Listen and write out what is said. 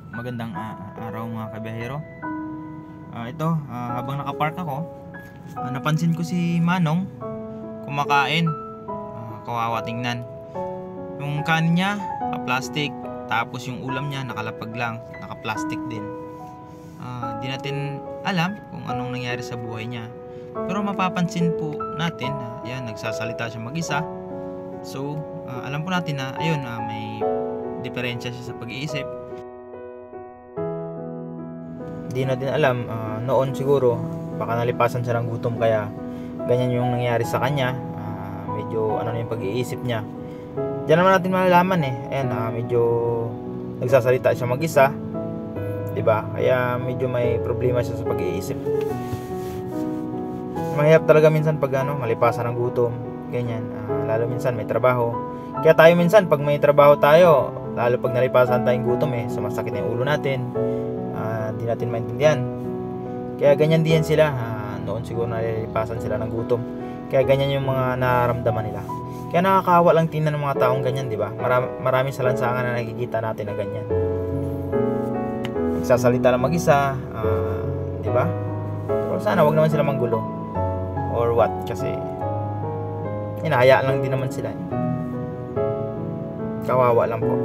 Magandang araw mga kabiyahero. Habang nakapark ako, napansin ko si Manong kumakain. Kawawa tingnan. Yung kanin niya, naka-plastic. Tapos yung ulam niya, nakalapag lang, naka-plastic din. Di natin alam kung anong nangyari sa buhay niya. Pero mapapansin po natin, yan, nagsasalita siya mag-isa. So, alam po natin na, ayun, may diferensya siya sa pag-iisip. Di natin alam, noon siguro baka nalipasan siya ng gutom kaya ganyan yung nangyari sa kanya. Medyo ano na yung pag-iisip niya. Diyan naman natin malalaman Ayan, medyo nagsasalita siya mag-isa, 'di ba? Kaya medyo may problema siya sa pag-iisip. Mahirap talaga minsan pag malipasan ng gutom, ganyan. Lalo minsan may trabaho. Kaya tayo minsan pag may trabaho tayo, lalo pag nalipasan tayong gutom sumasakit na yung ulo natin. Hindi natin maintindihan. Kaya ganyan din sila. Noon siguro nalilipasan sila ng gutom. Kaya ganyan yung mga nararamdaman nila. Kaya nakakawa lang tingnan ng mga taong ganyan, di ba? Maraming sa lansangan na nakikita natin na ganyan. Nagsasalita lang mag-isa, di ba? Pero sana wag naman sila manggulo. Or what? Kasi hinahayaan lang din naman sila. Kawawa lang po.